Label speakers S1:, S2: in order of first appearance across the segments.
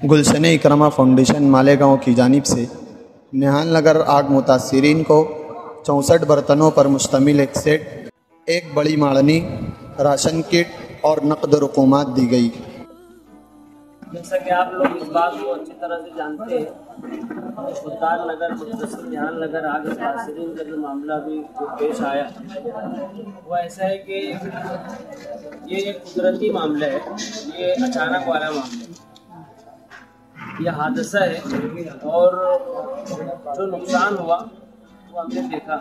S1: गुलशन इकरमा foundation Malegaon की जानिब से निहाल नगर आग मुतासिरीन को 64 बर्तनों पर मुश्तमिल एक सेट, एक बड़ी माड़नी, राशन किट और नकद रकूमात दी गई।
S2: जैसा कि आप लोग इस बात को अच्छी तरह से जानते हैं, सुल्तान नगर मुतसिल निहाल नगर आग मुतासिरीन का जो मामला भी जो पेश आया वो ऐसा है कि ये एक कुदरती मामला है, ये अचानक वाला मामला है, यह हादसा है। और जो नुकसान हुआ वो हमने देखा,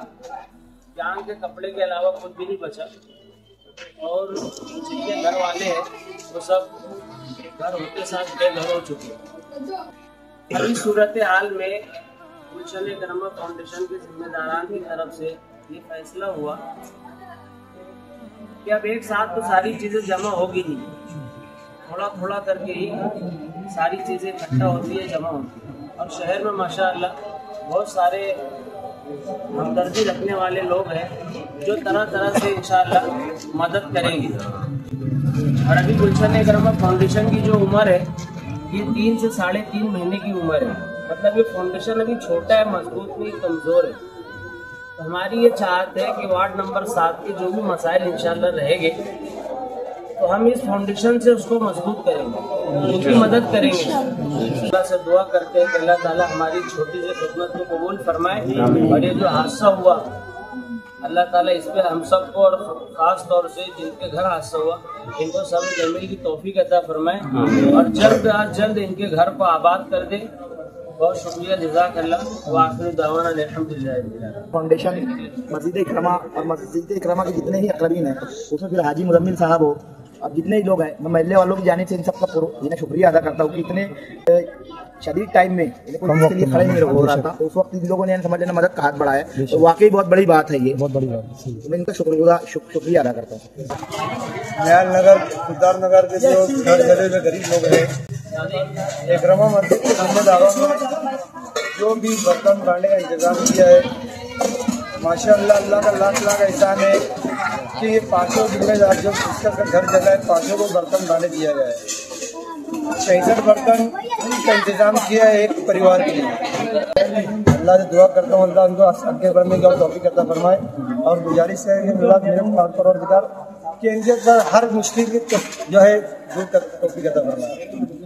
S2: जान के कपड़े के अलावा कुछ भी नहीं बचा और जिनके घर वाले हैं वो सब घर होते साथ बेघर हो चुके। अभी सूरत हाल में गुलशन इकरमा फाउंडेशन के जिम्मेदारान की तरफ से ये फैसला हुआ कि अब एक साथ तो सारी चीज़ें जमा होगी नहीं, थोड़ा थोड़ा करके ही सारी चीज़ें इकट्ठा होती है, जमा होती है। और शहर में माशाअल्लाह बहुत सारे हमदर्दी रखने वाले लोग हैं जो तरह तरह से इंशाअल्लाह मदद करेंगे। और अभी गुलशन इकरमा फाउंडेशन की जो उम्र है ये 3 से 3.5 महीने की उम्र है, मतलब ये फाउंडेशन अभी छोटा है, मजबूत नहीं, कमज़ोर है। तो हमारी ये चाहत है कि वार्ड नंबर 7 के जो भी मसाइल इंशाअल्लाह रहेंगे तो हम इस फाउंडेशन से उसको मजबूत करेंगे, उनकी मदद करेंगे। अल्लाह से दुआ करते हैं कि अल्लाह ताला हमारी छोटी सी खिदमत को कबूल फरमाए। और ये जो हादसा हुआ अल्लाह ताला इस पर हम सबको और ख़ास तौर से जिनके घर हादसा हुआ इनको सब्र जमील की तौफीक अता फरमाए और जल्द अज जल्द इनके घर को आबाद कर दे। बहुत शुक्रिया, जज़ाकल्लाह व आखिर दावाना अल्हम्दुलिल्लाह।
S3: फाउंडेशन मस्जिद इकरमा और मस्जिद इकरमा के जितने ही अक़रबीन हैं उसमें फिर हाजी मुज़म्मिल साहब हो और जितने ही लोग हैं, मैं महल्ले वालों की जानिब से इन सबका जिन्हें शुक्रिया अदा करता हूँ कि इतने शदीद टाइम में इन्हें के लिए खड़े नहीं हो रहा था, उस वक्त इन लोगों ने समझ लेना मदद का हाथ बढ़ाया, तो वाकई बहुत बड़ी बात है, ये बहुत बड़ी बात है। मैं इनका शुक्रिया अदा करता हूँ।
S4: निहाल नगर सुल्तान नगर के जो गले में गरीब लोग हैं, इकरमा मस्जिद के जिम्मेदारों ने जो भी बर्तन बांटने का इंतजाम किया है, माशाअल्लाह अल्लाह का लाख लाख एहसान है कि ये 500 जिम्मेदार जो जिसका घर जगह है 500 को बर्तन बांटे दिया गया है। 65 बर्तन का इंतजाम किया है एक परिवार के लिए। अल्लाह से दुआ करता हूँ अल्लाह उनको आगे बढ़ने की तौफीक अता फरमाए और गुजारिश है कि अल्लाह मेरे परवरदिगार कि इनके ऊपर हर मुश्किल जो है दूर तक तौफीक अता फरमाए।